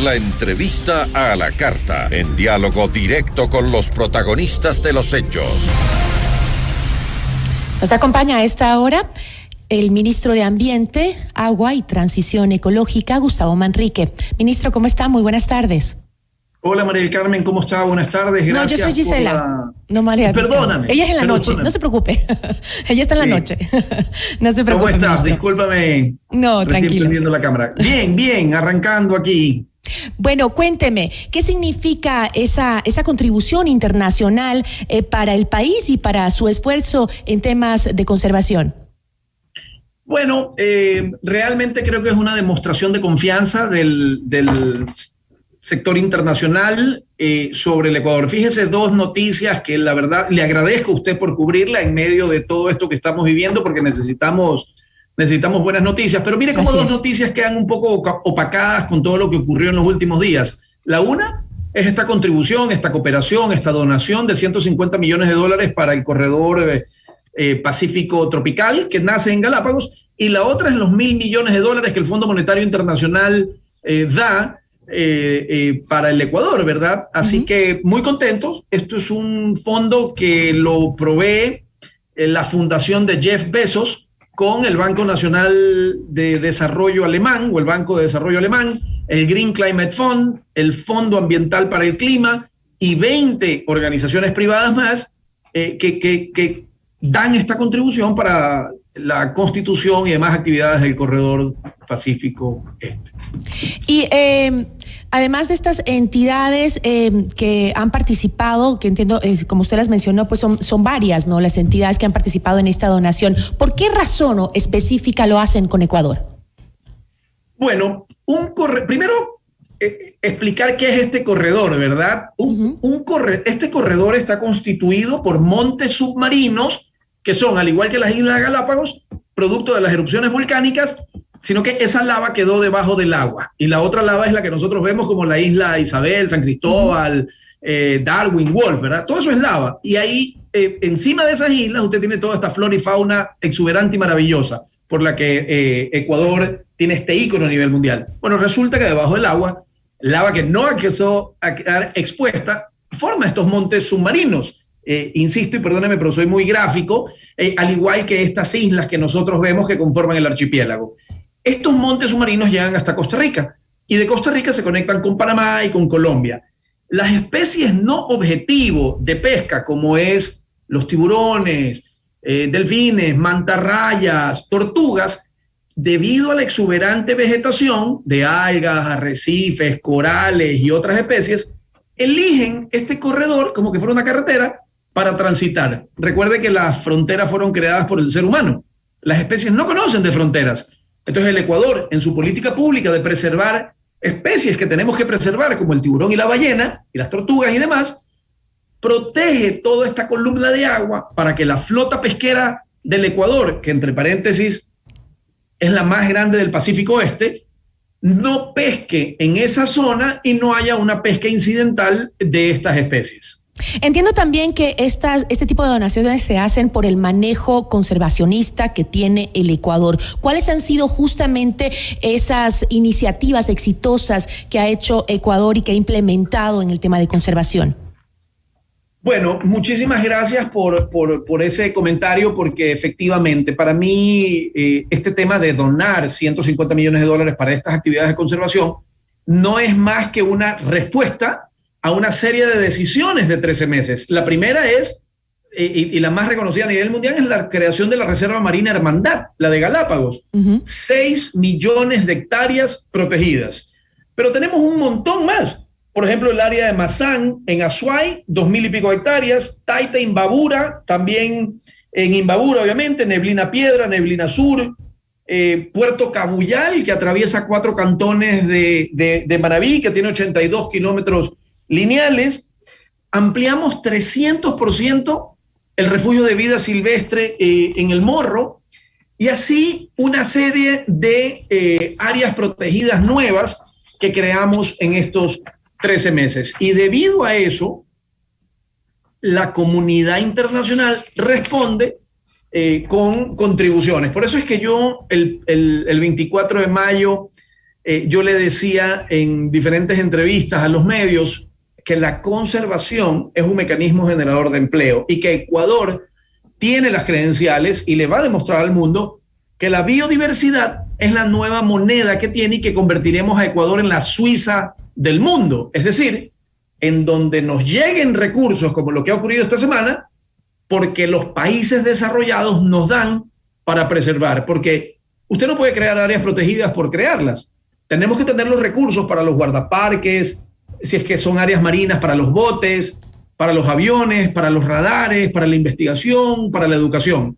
La entrevista a la carta, en diálogo directo con los protagonistas de los hechos. Nos acompaña a esta hora el ministro de Ambiente, Agua y Transición Ecológica, Gustavo Manrique. Ministro, ¿cómo está? Muy buenas tardes. Hola María del Carmen, ¿cómo está? Buenas tardes. Gracias. No, yo soy Gisela. No, María. Perdóname. Ella es en la noche, no se preocupe. Ella está en la noche. No se preocupe. ¿Cómo estás? Ministro. Discúlpame. No, tranquilo. Recién prendiendo la cámara. Bien, arrancando aquí. Bueno, cuénteme, ¿qué significa esa contribución internacional para el país y para su esfuerzo en temas de conservación? Bueno, realmente creo que es una demostración de confianza del sector internacional sobre el Ecuador. Fíjese, dos noticias que la verdad le agradezco a usted por cubrirla en medio de todo esto que estamos viviendo, porque necesitamos buenas noticias, pero mire cómo dos noticias quedan un poco opacadas con todo lo que ocurrió en los últimos días. La una es esta contribución, esta cooperación, esta donación de $150 millones para el corredor Pacífico Tropical que nace en Galápagos, y la otra es los $1.000 millones que el Fondo Monetario Internacional da para el Ecuador, ¿verdad? Así que muy contentos. Esto es un fondo que lo provee la fundación de Jeff Bezos con el Banco Nacional de Desarrollo Alemán o el Banco de Desarrollo Alemán, el Green Climate Fund, el Fondo Ambiental para el Clima y 20 organizaciones privadas más que dan esta contribución para la constitución y demás actividades del corredor Pacífico Este. Y además de estas entidades que han participado, que entiendo, como usted las mencionó, pues son varias, ¿no? Las entidades que han participado en esta donación. ¿Por qué razón o específica lo hacen con Ecuador? Bueno, primero explicar qué es este corredor, ¿verdad? Este corredor está constituido por montes submarinos que son, al igual que las Islas Galápagos, producto de las erupciones volcánicas, sino que esa lava quedó debajo del agua. Y la otra lava es la que nosotros vemos como la isla Isabel, San Cristóbal, Darwin, Wolf, ¿verdad? Todo eso es lava. Y ahí, encima de esas islas, usted tiene toda esta flora y fauna exuberante y maravillosa, por la que Ecuador tiene este ícono a nivel mundial. Bueno, resulta que debajo del agua, lava que no alcanzó a quedar expuesta, forma estos montes submarinos. Insisto, y perdóneme, pero soy muy gráfico, al igual que estas islas que nosotros vemos que conforman el archipiélago. Estos montes submarinos llegan hasta Costa Rica y de Costa Rica se conectan con Panamá y con Colombia. Las especies no objetivo de pesca, como es los tiburones, delfines, mantarrayas, tortugas, debido a la exuberante vegetación de algas, arrecifes, corales y otras especies, eligen este corredor como que fuera una carretera para transitar. Recuerde que las fronteras fueron creadas por el ser humano. Las especies no conocen de fronteras. Entonces el Ecuador, en su política pública de preservar especies que tenemos que preservar, como el tiburón y la ballena, y las tortugas y demás, protege toda esta columna de agua para que la flota pesquera del Ecuador, que entre paréntesis es la más grande del Pacífico Este, no pesque en esa zona y no haya una pesca incidental de estas especies. Entiendo también que este tipo de donaciones se hacen por el manejo conservacionista que tiene el Ecuador. ¿Cuáles han sido justamente esas iniciativas exitosas que ha hecho Ecuador y que ha implementado en el tema de conservación? Bueno, muchísimas gracias por ese comentario, porque efectivamente para mí este tema de donar $150 millones para estas actividades de conservación no es más que una respuesta a una serie de decisiones de 13 meses. La primera es, y la más reconocida a nivel mundial, es la creación de la Reserva Marina Hermandad, la de Galápagos. 6 millones de hectáreas protegidas. Pero tenemos un montón más. Por ejemplo, el área de Mazán, en Azuay, 2,000 y pico hectáreas. Taita, Imbabura, también en Imbabura, obviamente. Neblina Piedra, Neblina Sur. Puerto Cabuyal, que atraviesa 4 cantones de Manabí, que tiene 82 kilómetros lineales. Ampliamos 300% el refugio de vida silvestre en El Morro, y así una serie de áreas protegidas nuevas que creamos en estos 13 meses. Y debido a eso, la comunidad internacional responde con contribuciones. Por eso es que yo el 24 de mayo yo le decía en diferentes entrevistas a los medios que la conservación es un mecanismo generador de empleo y que Ecuador tiene las credenciales y le va a demostrar al mundo que la biodiversidad es la nueva moneda que tiene y que convertiremos a Ecuador en la Suiza del mundo. Es decir, en donde nos lleguen recursos como lo que ha ocurrido esta semana, porque los países desarrollados nos dan para preservar. Porque usted no puede crear áreas protegidas por crearlas. Tenemos que tener los recursos para los guardaparques, si es que son áreas marinas, para los botes, para los aviones, para los radares, para la investigación, para la educación.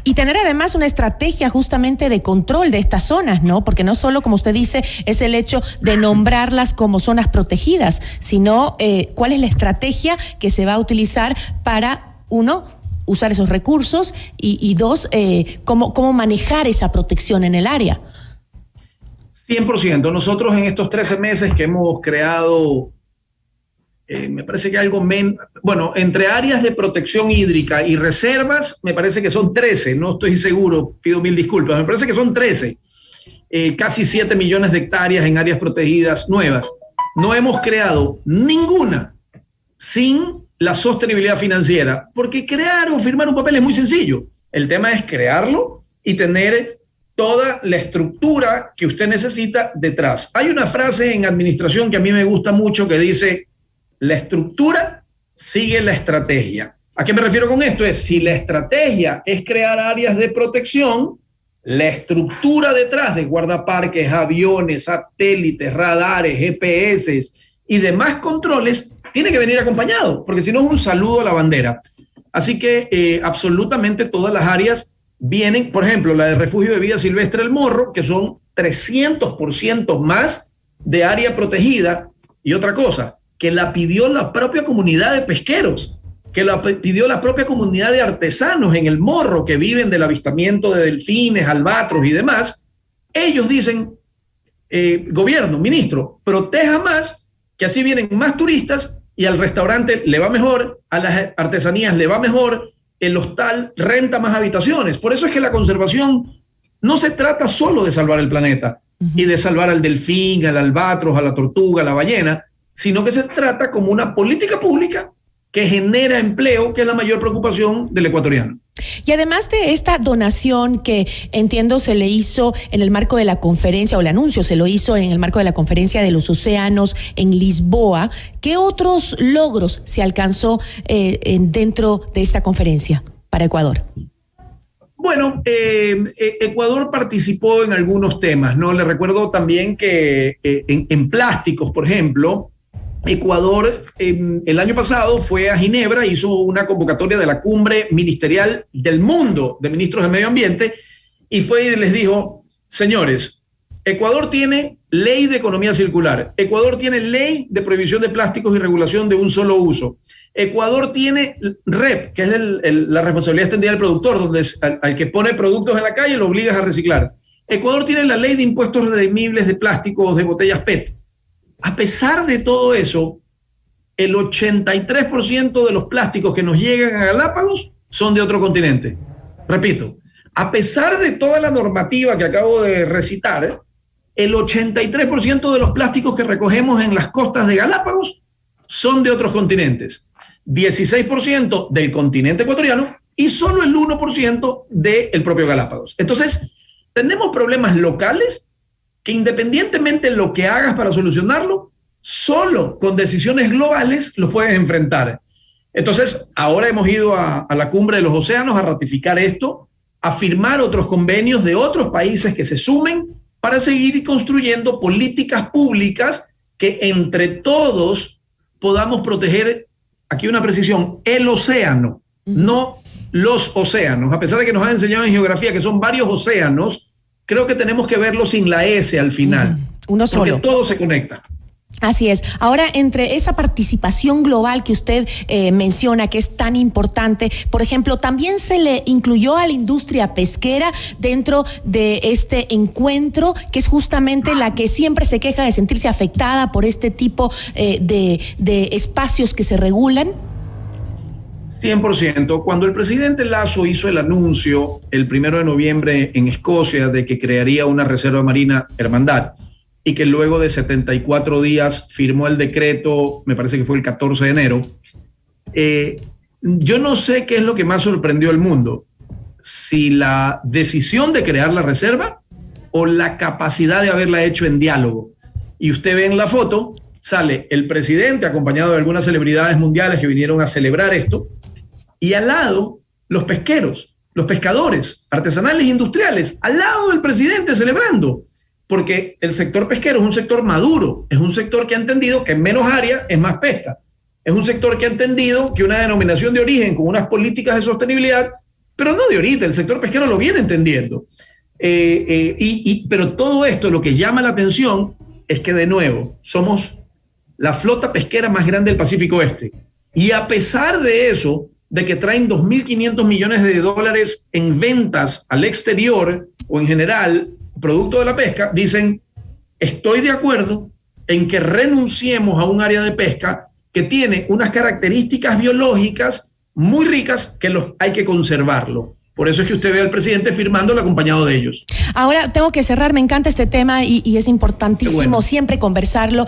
Y tener además una estrategia justamente de control de estas zonas, ¿no? Porque no solo, como usted dice, es el hecho de nombrarlas como zonas protegidas, sino cuál es la estrategia que se va a utilizar para, uno, usar esos recursos y dos, cómo manejar esa protección en el área. 100%. Nosotros en estos 13 meses que hemos creado, me parece que algo menos, bueno, entre áreas de protección hídrica y reservas, me parece que son 13, no estoy seguro, pido mil disculpas, me parece que son 13, casi 7 millones de hectáreas en áreas protegidas nuevas. No hemos creado ninguna sin la sostenibilidad financiera, porque crear o firmar un papel es muy sencillo. El tema es crearlo y tener toda la estructura que usted necesita detrás. Hay una frase en administración que a mí me gusta mucho que dice: la estructura sigue la estrategia. ¿A qué me refiero con esto? Es, si la estrategia es crear áreas de protección, la estructura detrás de guardaparques, aviones, satélites, radares, GPS y demás controles tiene que venir acompañado, porque si no es un saludo a la bandera. Así que absolutamente todas las áreas vienen, por ejemplo, la de refugio de vida silvestre El Morro, que son 300% más de área protegida. Y otra cosa, que la pidió la propia comunidad de pesqueros, que la pidió la propia comunidad de artesanos en El Morro, que viven del avistamiento de delfines, albatros y demás. Ellos dicen, gobierno, ministro, proteja más, que así vienen más turistas y al restaurante le va mejor, a las artesanías le va mejor, el hostal renta más habitaciones. Por eso es que la conservación no se trata solo de salvar el planeta y de salvar al delfín, al albatros, a la tortuga, a la ballena, sino que se trata como una política pública que genera empleo, que es la mayor preocupación del ecuatoriano. Y además de esta donación que entiendo se le hizo en el marco de la conferencia, o el anuncio se lo hizo en el marco de la conferencia de los océanos en Lisboa, ¿qué otros logros se alcanzó dentro de esta conferencia para Ecuador? Bueno, Ecuador participó en algunos temas, ¿no? Le recuerdo también que en plásticos, por ejemplo, Ecuador el año pasado fue a Ginebra, hizo una convocatoria de la cumbre ministerial del mundo de ministros de medio ambiente y fue y les dijo: señores, Ecuador tiene ley de economía circular, Ecuador tiene ley de prohibición de plásticos y regulación de un solo uso, Ecuador tiene REP, que es la responsabilidad extendida del productor, donde al que pone productos en la calle lo obligas a reciclar. Ecuador tiene la ley de impuestos redimibles de plásticos de botellas PET. A pesar de todo eso, el 83% de los plásticos que nos llegan a Galápagos son de otro continente. Repito, a pesar de toda la normativa que acabo de recitar, el 83% de los plásticos que recogemos en las costas de Galápagos son de otros continentes. 16% del continente ecuatoriano y solo el 1% del propio Galápagos. Entonces, tenemos problemas locales que independientemente de lo que hagas para solucionarlo, solo con decisiones globales los puedes enfrentar. Entonces, ahora hemos ido a la cumbre de los océanos a ratificar esto, a firmar otros convenios de otros países que se sumen para seguir construyendo políticas públicas que entre todos podamos proteger, aquí una precisión, el océano, no los océanos. A pesar de que nos han enseñado en geografía que son varios océanos, creo que tenemos que verlo sin la S al final. Uno solo. Porque todo se conecta. Así es. Ahora, entre esa participación global que usted menciona, que es tan importante, por ejemplo, también se le incluyó a la industria pesquera dentro de este encuentro, que es justamente la que siempre se queja de sentirse afectada por este tipo de espacios que se regulan. 100%. Cuando el presidente Lasso hizo el anuncio el 1 de noviembre en Escocia de que crearía una reserva marina Hermandad y que luego de 74 días firmó el decreto, me parece que fue el 14 de enero, yo no sé qué es lo que más sorprendió al mundo, si la decisión de crear la reserva o la capacidad de haberla hecho en diálogo. Y usted ve en la foto, sale el presidente acompañado de algunas celebridades mundiales que vinieron a celebrar esto, y al lado los pesqueros, los pescadores artesanales e industriales, al lado del presidente celebrando, porque el sector pesquero es un sector maduro, es un sector que ha entendido que en menos área es más pesca, es un sector que ha entendido que una denominación de origen con unas políticas de sostenibilidad, pero no de ahorita, el sector pesquero lo viene entendiendo. Pero todo esto, lo que llama la atención es que, de nuevo, somos la flota pesquera más grande del Pacífico Este. Y a pesar de eso, de que traen 2.500 millones de dólares en ventas al exterior o en general, producto de la pesca, dicen, estoy de acuerdo en que renunciemos a un área de pesca que tiene unas características biológicas muy ricas que hay que conservarlo. Por eso es que usted ve al presidente firmándolo acompañado de ellos. Ahora tengo que cerrar, me encanta este tema y es importantísimo siempre conversarlo,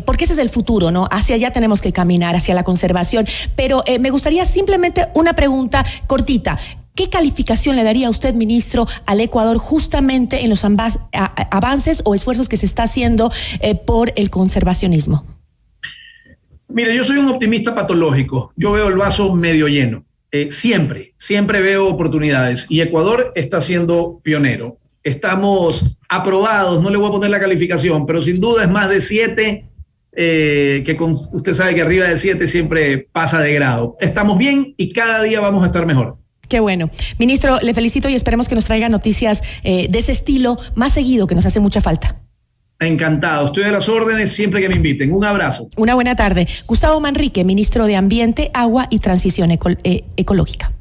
porque ese es el futuro, ¿no? Hacia allá tenemos que caminar, hacia la conservación. Pero me gustaría simplemente una pregunta cortita. ¿Qué calificación le daría usted, ministro, al Ecuador justamente en los avances o esfuerzos que se está haciendo por el conservacionismo? Mire, yo soy un optimista patológico. Yo veo el vaso medio lleno. Siempre veo oportunidades y Ecuador está siendo pionero. Estamos aprobados, no le voy a poner la calificación, pero sin duda es más de 7, usted sabe que arriba de 7 siempre pasa de grado. Estamos bien y cada día vamos a estar mejor. Qué bueno. Ministro, le felicito y esperemos que nos traiga noticias de ese estilo más seguido, que nos hace mucha falta. Encantado, estoy a las órdenes siempre que me inviten. Un abrazo. Una buena tarde. Gustavo Manrique, ministro de Ambiente, Agua y Transición Ecológica.